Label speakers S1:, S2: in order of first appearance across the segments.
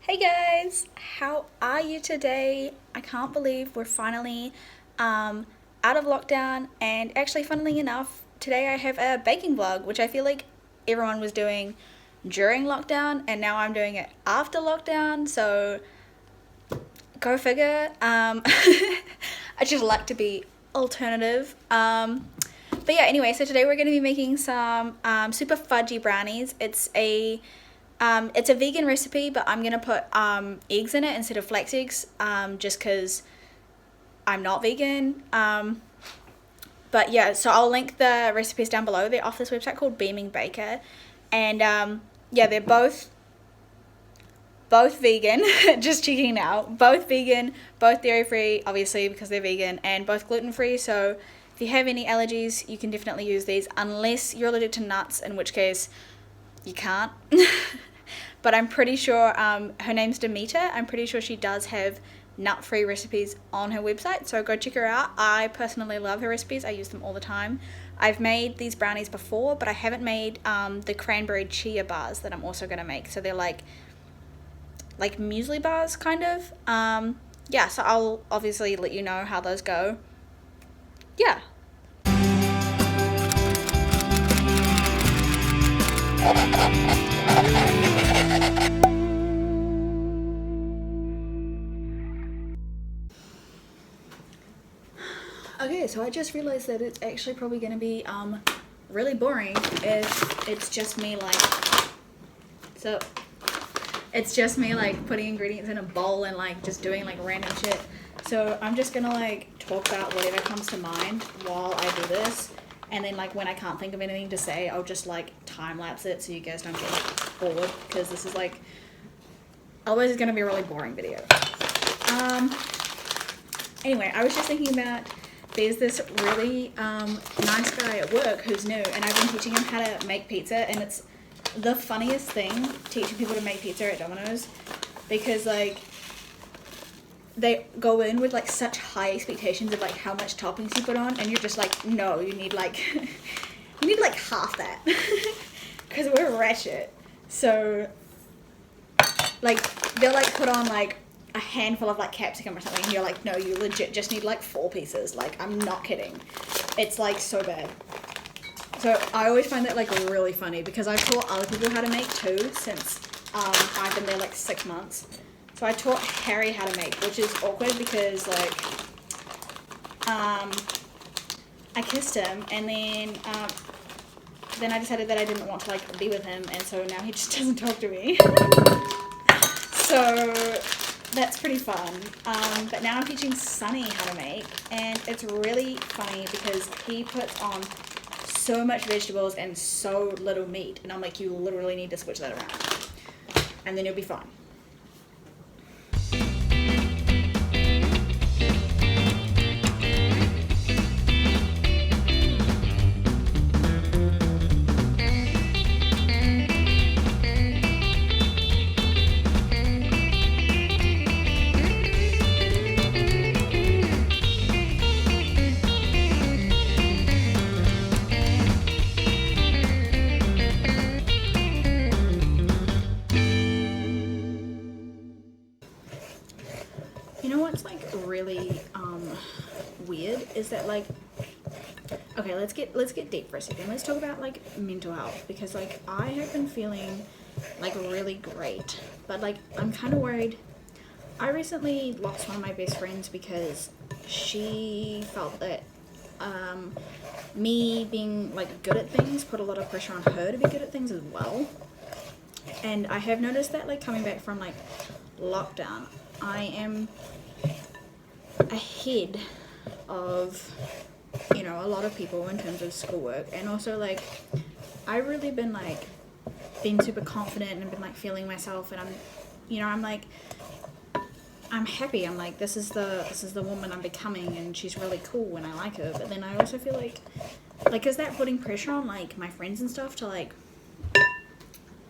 S1: Hey guys, how are you today? I can't believe we're finally out of lockdown, and actually, funnily enough, today I have a baking vlog, which I feel like everyone was doing during lockdown, and now I'm doing it after lockdown, so go figure. I just like to be alternative. But yeah, anyway, so today we're going to be making some super fudgy brownies. It's a vegan recipe, but I'm gonna put eggs in it instead of flax eggs, just because I'm not vegan. But yeah, so I'll link the recipes down below. They're off this website called Beaming Baker, and yeah, they're both vegan. Just checking out, both vegan, both dairy free, obviously because they're vegan, and both gluten free. So if you have any allergies, you can definitely use these, unless you're allergic to nuts, in which case you can't. But I'm pretty sure her name's Demeter. I'm pretty sure she does have nut-free recipes on her website, so go check her out. I personally love her recipes. I use them all the time. I've made these brownies before, but I haven't made the cranberry chia bars that I'm also going to make. So they're like muesli bars, kind of. Yeah, so I'll obviously let you know how those go. Yeah. Okay, so I just realized that it's actually probably going to be really boring if it's just me so it's just me putting ingredients in a bowl and just doing random shit. So I'm just gonna talk about whatever comes to mind while I do this, and then when I can't think of anything to say, I'll just time lapse it so you guys don't get bored, because this is otherwise it's gonna be a really boring video. Anyway, I was just thinking about, there's this really nice guy at work who's new, and I've been teaching him how to make pizza, and it's the funniest thing teaching people to make pizza at Domino's, because they go in with such high expectations of how much toppings you put on, and you're just no, you need you need half that, because we're ratchet. So they'll put on a handful of capsicum or something, and you're no, you legit just need 4 pieces. I'm not kidding. It's so bad. So I always find that really funny, because I've taught other people how to make too, since I've been there 6 months. So I taught Harry how to make, which is awkward because I kissed him, and then I decided that I didn't want to be with him, and so now he just doesn't talk to me. So that's pretty fun. But now I'm teaching Sunny how to make, and it's really funny because he puts on so much vegetables and so little meat, and I'm you literally need to switch that around, and then you'll be fine. You know what's really weird is that okay, let's get deep for a second. Let's talk about mental health, because I have been feeling really great, but I'm kind of worried. I recently lost one of my best friends because she felt that me being good at things put a lot of pressure on her to be good at things as well. And I have noticed that coming back from lockdown, I am ahead of a lot of people in terms of schoolwork, and also I really been being super confident and been feeling myself, and I'm happy. I'm this is the woman I'm becoming, and she's really cool and I like her. But then I also feel is that putting pressure on my friends and stuff to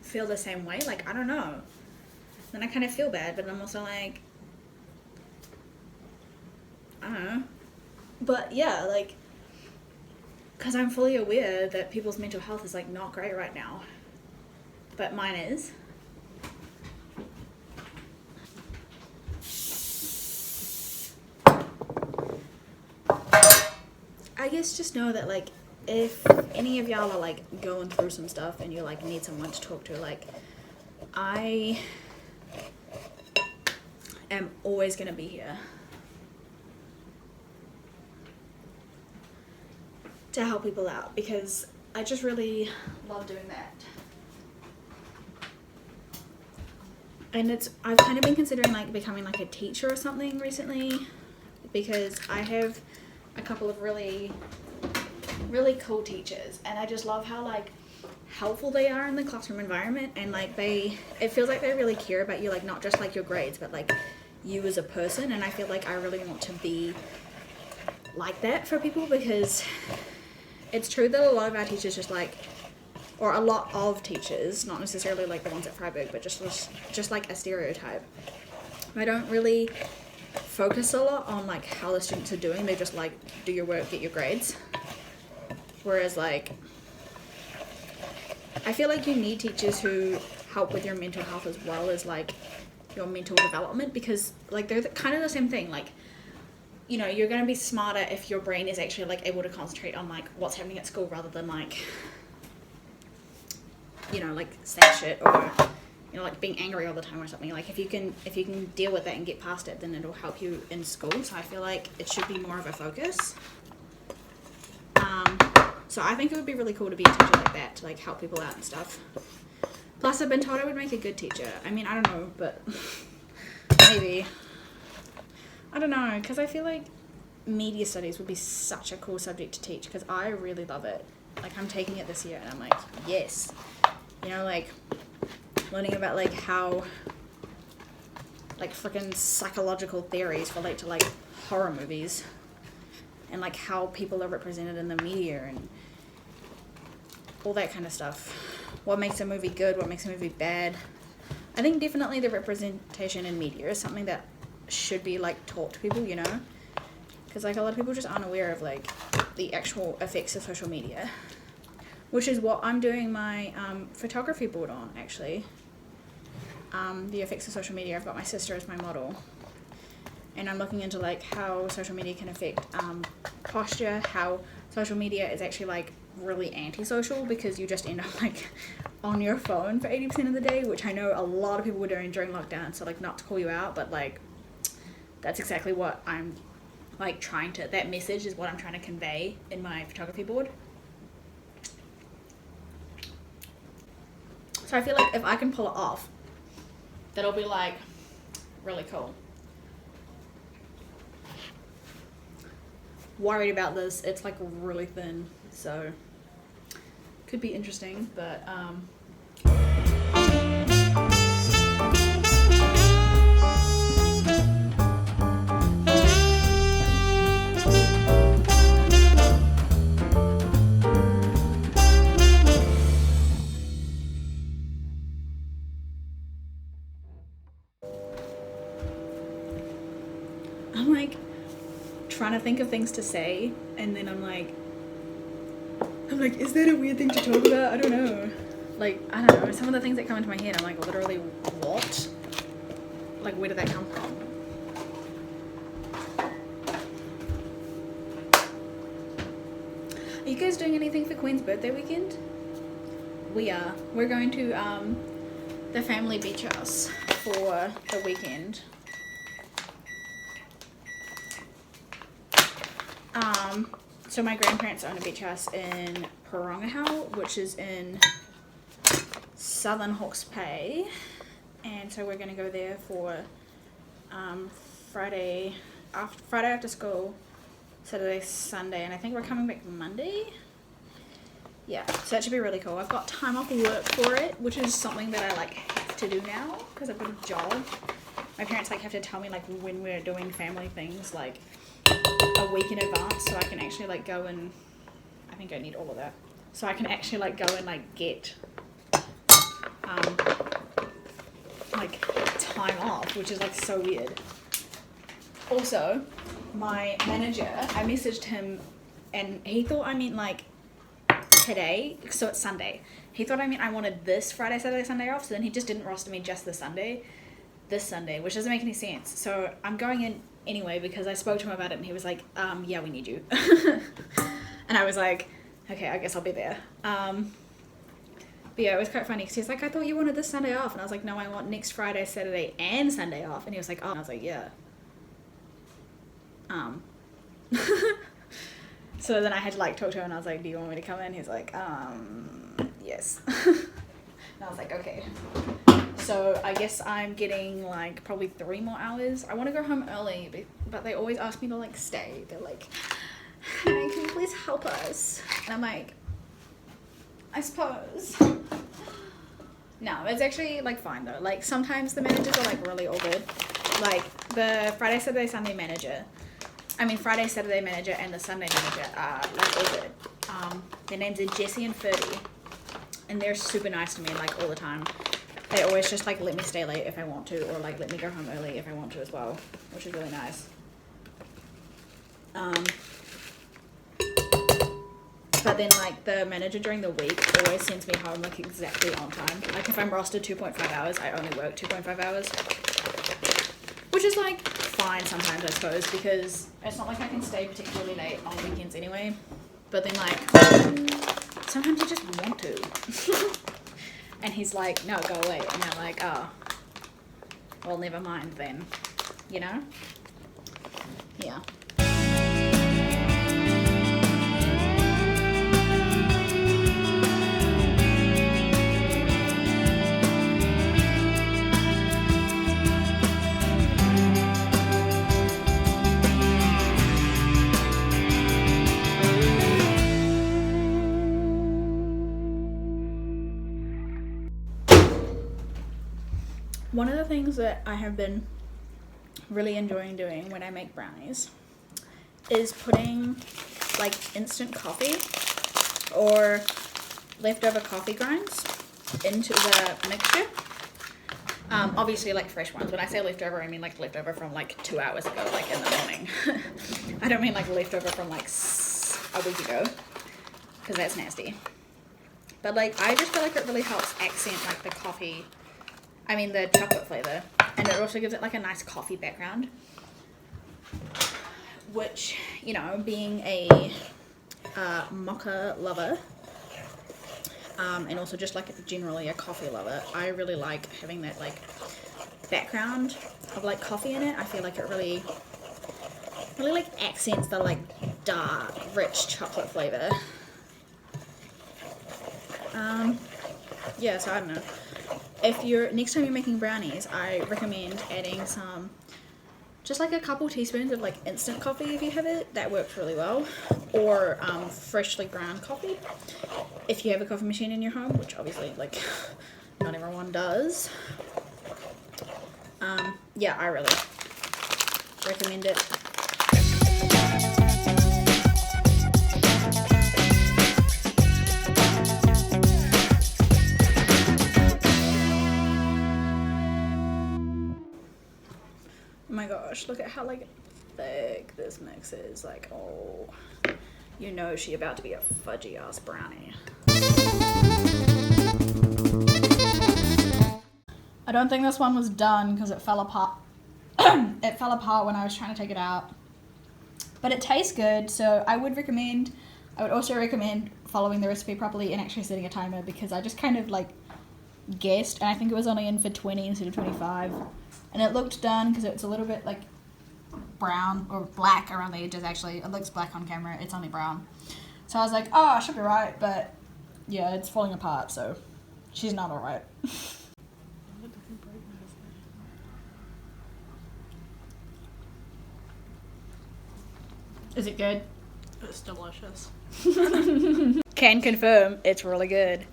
S1: feel the same way? I don't know. Then I kind of feel bad, but I'm also I don't know. But yeah, because I'm fully aware that people's mental health is not great right now, but mine is. guess just know that, like, if any of y'all are, like, going through some stuff and you, like, need someone to talk to, like, I am always going to be here to help people out, because I just really love doing that. And I've kind of been considering, like, becoming, like, a teacher or something recently, because I have a couple of really, really cool teachers, and I just love how, like, helpful they are in the classroom environment, and, like, it feels like they really care about you, like, not just, like, your grades, but, like, you as a person. And I feel like I really want to be like that for people, because it's true that a lot of our teachers just, like, or a lot of teachers, not necessarily like the ones at Freiburg, but just like a stereotype. I don't really focus a lot on, like, how the students are doing. They just, like, do your work, get your grades. Whereas, like, I feel like you need teachers who help with your mental health as well as, like, your mental development, because, like, they're kind of the same thing. Like, you know, you're going to be smarter if your brain is actually, like, able to concentrate on, like, what's happening at school rather than, like, you know, like, sad shit, or, you know, like, being angry all the time or something. Like, if you can deal with that and get past it, then it'll help you in school. So I feel like it should be more of a focus. So I think it would be really cool to be a teacher like that, to, like, help people out and stuff. Plus, I've been told I would make a good teacher. I mean, I don't know, but maybe. I don't know, because I feel like media studies would be such a cool subject to teach, because I really love it. Like, I'm taking it this year, and I'm like, yes. You know, like, learning about, like, how, like, freaking psychological theories relate to, like, horror movies, and, like, how people are represented in the media, and all that kind of stuff. What makes a movie good, what makes a movie bad. I think definitely the representation in media is something that should be, like, taught to people, you know? Because, like, a lot of people just aren't aware of, like, the actual effects of social media. Which is what I'm doing my photography board on, actually. The effects of social media. I've got my sister as my model. And I'm looking into, like, how social media can affect posture, how social media is actually, like, really antisocial, because you just end up, like, on your phone for 80% of the day, which I know a lot of people were doing during lockdown. So, like, not to call you out, but, like, that's exactly what I'm, like, that message is what I'm trying to convey in my photography board. So I feel like if I can pull it off, that'll be, like, really cool. Worried about this. It's, like, really thin, so could be interesting, but I'm, like, trying to think of things to say, and then I'm like, is that a weird thing to talk about? I don't know. Like, I don't know. Some of the things that come into my head, I'm like, literally, what? Like, where did that come from? Are you guys doing anything for Queen's birthday weekend? We are. We're going to the family beach house for the weekend. So my grandparents own a beach house in Porongahau, which is in southern Hawke's Bay, and so we're going to go there for Friday after school, Saturday, Sunday, and I think we're coming back Monday. Yeah, so that should be really cool. I've got time off work for it, which is something that I, like, have to do now because I've got a job. My parents, like, have to tell me, like, when we're doing family things, like, a week in advance, so I can actually, like, go and, I think I need all of that, so I can actually, like, go and, like, get like, time off, which is, like, so weird. Also, my manager, I messaged him, and he thought I meant, like, today, so it's Sunday. He thought I meant I wanted this Friday, Saturday, Sunday off, so then he just didn't roster me just this Sunday, which doesn't make any sense. So I'm going in anyway because I spoke to him about it, and he was like, yeah, we need you. And I was like, okay, I guess I'll be there. But yeah, it was quite funny because he's like, I thought you wanted this Sunday off. And I was like, no, I want next Friday, Saturday, and Sunday off. And he was like, oh. And I was like, yeah. So then I had to like talk to him and I was like, do you want me to come in? He's like, yes. And I was like, okay. So I guess I'm getting like probably 3 more hours. I want to go home early, but they always ask me to like stay. They're like, hey, can you please help us? And I'm like, I suppose. No, it's actually like fine though. Like sometimes the managers are like really all good. Like the Friday, Saturday, Sunday manager. Friday, Saturday manager and the Sunday manager are like all good. Their names are Jessie and Ferdy. And they're super nice to me like all the time. They always just like let me stay late if I want to, or like let me go home early if I want to as well, which is really nice. But then like the manager during the week always sends me home like exactly on time. Like if I'm rostered 2.5 hours, I only work 2.5 hours. Which is like fine sometimes I suppose, because it's not like I can stay particularly late on weekends anyway. But then like sometimes I just want to. And he's like, no, go away. And I'm like, oh, well, never mind then, you know? Yeah. One of the things that I have been really enjoying doing when I make brownies is putting like instant coffee or leftover coffee grinds into the mixture. Obviously like fresh ones. When I say leftover, I mean like leftover from like 2 hours ago, like in the morning. I don't mean like leftover from like a week ago, because that's nasty. But like I just feel like it really helps accent like the coffee, the chocolate flavor, and it also gives it like a nice coffee background, which, you know, being a mocha lover, and also just like generally a coffee lover, I really like having that like background of like coffee in it. I feel like it really like accents the like dark, rich chocolate flavor. Yeah, so I don't know. If you're, next time you're making brownies, I recommend adding some, just like a couple teaspoons of like instant coffee if you have it. That works really well. Or freshly ground coffee if you have a coffee machine in your home, which obviously like not everyone does. Yeah, I really recommend it. Oh my gosh, look at how like thick this mix is. Like, oh, you know she about to be a fudgy ass brownie. I don't think this one was done because it fell apart. It fell apart when I was trying to take it out. But it tastes good, so I would also recommend following the recipe properly and actually setting a timer, because I just kind of like guessed, and I think it was only in for 20 instead of 25. And it looked done because it's a little bit like brown or black around the edges. Actually, it looks black on camera, it's only brown. So I was like, oh, I should be right, but yeah, it's falling apart, so she's not alright. Is it good?
S2: It's delicious.
S1: Can confirm, it's really good.